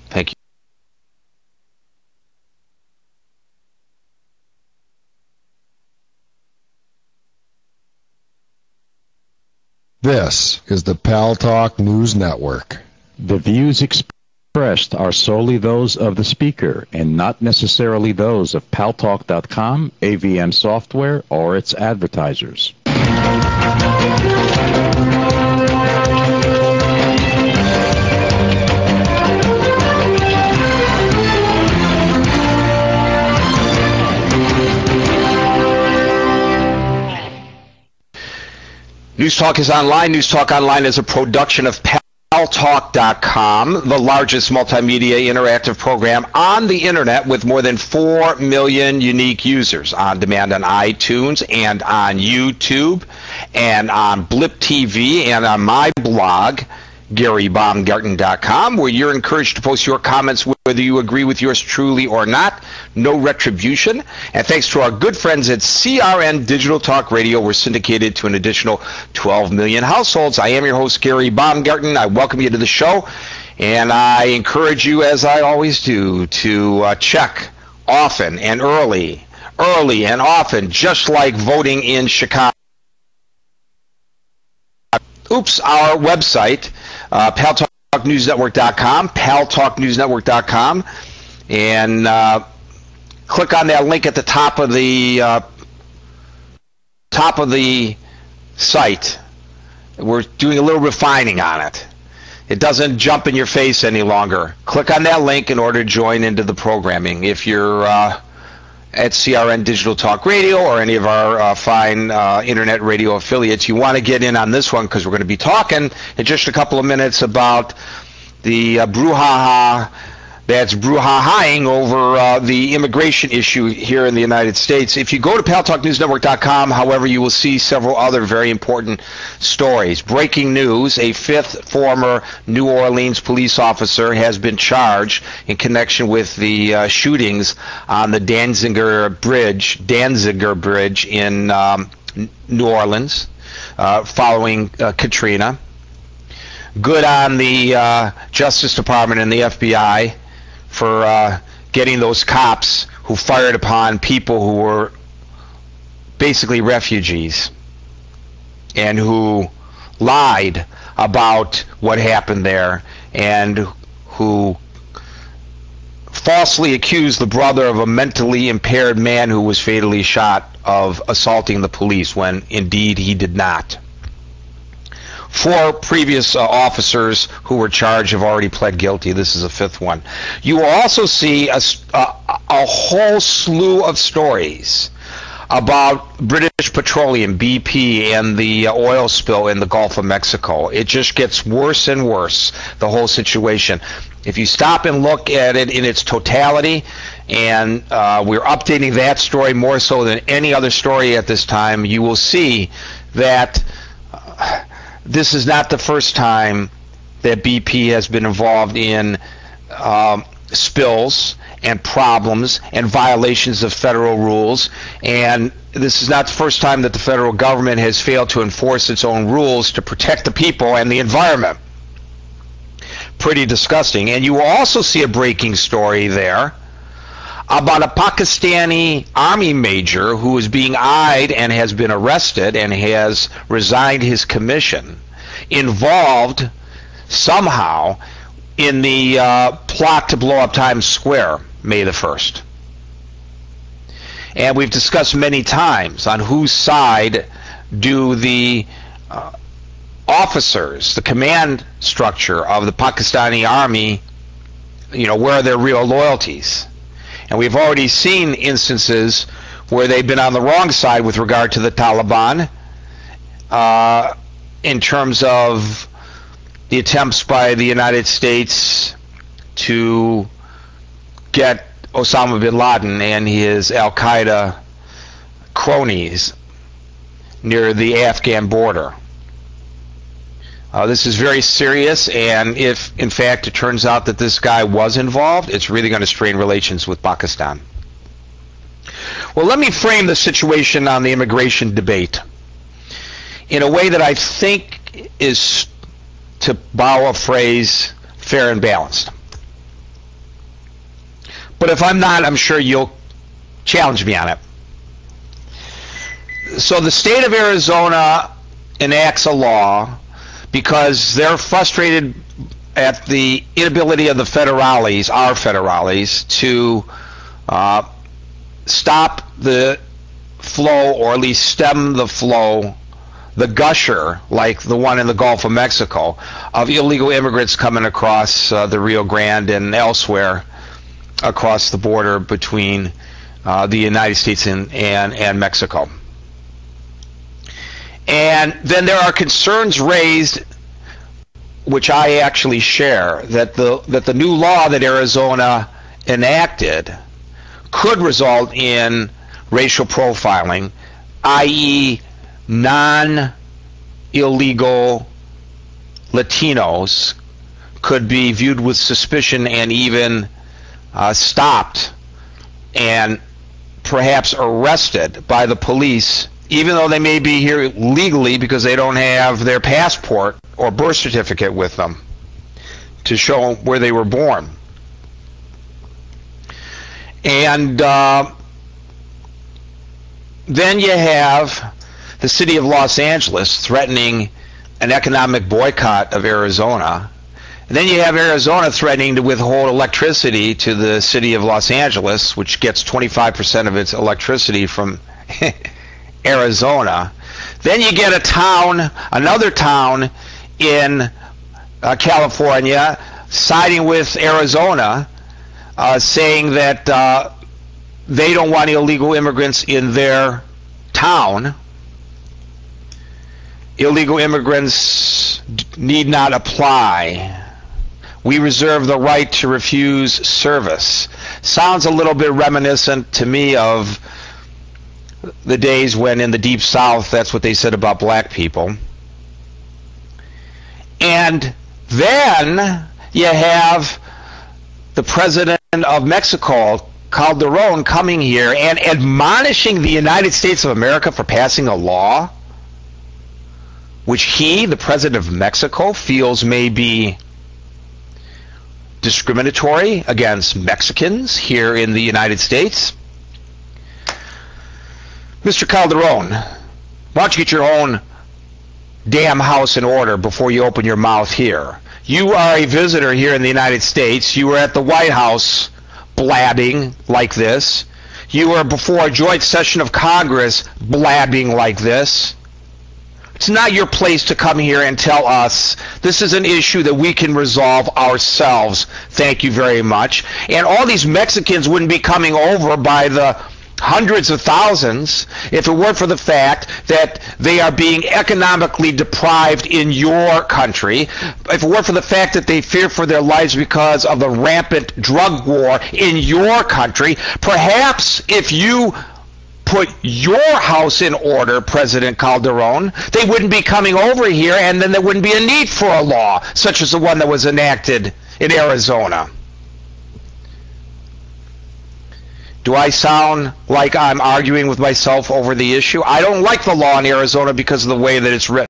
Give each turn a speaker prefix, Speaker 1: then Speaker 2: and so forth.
Speaker 1: Thank you.
Speaker 2: This is the Pal Talk News Network.
Speaker 3: The views expressed are solely those of the speaker and not necessarily those of paltalk.com, AVM Software, or its advertisers.
Speaker 1: News Talk is online. News Talk Online is a production of paltalk.com, the largest multimedia interactive program on the internet with more than 4 million unique users on demand on iTunes and on YouTube and on Blip TV and on my blog, GaryBaumgarten.com, where you're encouraged to post your comments whether you agree with yours truly or not. No retribution. And thanks to our good friends at CRN Digital Talk Radio, we're syndicated to an additional 12 million households. I am your host, Gary Baumgarten. I welcome you to the show, and I encourage you, as I always do, to check often and early and often, just like voting in Chicago. Our website, paltalknewsnetwork.com, paltalknewsnetwork.com, and click on that link at the top of the site. We're doing a little refining on it. It doesn't jump in your face any longer. Click on that link in order to join into the programming. If you're at CRN Digital Talk Radio or any of our fine internet radio affiliates, you want to get in on this one because we're going to be talking in just a couple of minutes about the brouhaha that's brouhahaing over the immigration issue here in the United States. If you go to paltalknewsnetwork.com, however, you will see several other very important stories. Breaking news, a 5th former New Orleans police officer has been charged in connection with the shootings on the Danziger Bridge in New Orleans following Katrina. Good on the Justice Department and the FBI for getting those cops who fired upon people who were basically refugees and who lied about what happened there and who falsely accused the brother of a mentally impaired man who was fatally shot of assaulting the police when indeed he did not. 4 previous officers who were charged have already pled guilty. This is a 5th one. You will also see a whole slew of stories about British Petroleum, BP, and the oil spill in the Gulf of Mexico. It just gets worse and worse, the whole situation. If you stop and look at it in its totality, and we're updating that story more so than any other story at this time, you will see that this is not the first time that BP has been involved in spills and problems and violations of federal rules, and this is not the first time that the federal government has failed to enforce its own rules to protect the people and the environment. Pretty disgusting. And you will also see a breaking story there about a Pakistani army major who is being eyed and has been arrested and has resigned his commission, involved somehow in the plot to blow up Times Square May the 1st. And we've discussed many times on whose side do the officers, the command structure of the Pakistani army, where are their real loyalties? And we've already seen instances where they've been on the wrong side with regard to the Taliban in terms of the attempts by the United States to get Osama bin Laden and his al-Qaeda cronies near the Afghan border. This is very serious, and if, in fact, it turns out that this guy was involved, it's really going to strain relations with Pakistan. Well, let me frame the situation on the immigration debate in a way that I think is, to borrow a phrase, fair and balanced. But if I'm not, I'm sure you'll challenge me on it. So the state of Arizona enacts a law because they're frustrated at the inability of the federales, our federales, to stop the flow, or at least stem the flow, the gusher, like the one in the Gulf of Mexico, of illegal immigrants coming across the Rio Grande and elsewhere across the border between the United States and Mexico. And then there are concerns raised, which I actually share, that the new law that Arizona enacted could result in racial profiling, i.e. non-illegal Latinos could be viewed with suspicion and even stopped and perhaps arrested by the police, even though they may be here legally because they don't have their passport or birth certificate with them to show where they were born. And then you have the city of Los Angeles threatening an economic boycott of Arizona. And then you have Arizona threatening to withhold electricity to the city of Los Angeles, which gets 25% of its electricity from Arizona. Then you get another town in California siding with Arizona, saying that they don't want illegal immigrants in their town. Illegal immigrants need not apply. We reserve the right to refuse service. Sounds a little bit reminiscent to me of the days when in the Deep South that's what they said about black people. And then you have the president of Mexico, Calderon, coming here and admonishing the United States of America for passing a law which he, the president of Mexico, feels may be discriminatory against Mexicans here in the United States. Mr. Calderon, why don't you get your own damn house in order before you open your mouth here? You are a visitor here in the United States. You were at the White House blabbing like this. You were before a joint session of Congress blabbing like this. It's not your place to come here and tell us this is an issue that we can resolve ourselves. Thank you very much. And all these Mexicans wouldn't be coming over by the hundreds of thousands if it weren't for the fact that they are being economically deprived in your country, if it weren't for the fact that they fear for their lives because of the rampant drug war in your country. Perhaps if you put your house in order, President Calderon, they wouldn't be coming over here, and then there wouldn't be a need for a law such as the one that was enacted in Arizona. Do I sound like I'm arguing with myself over the issue? I don't like the law in Arizona because of the way that it's written.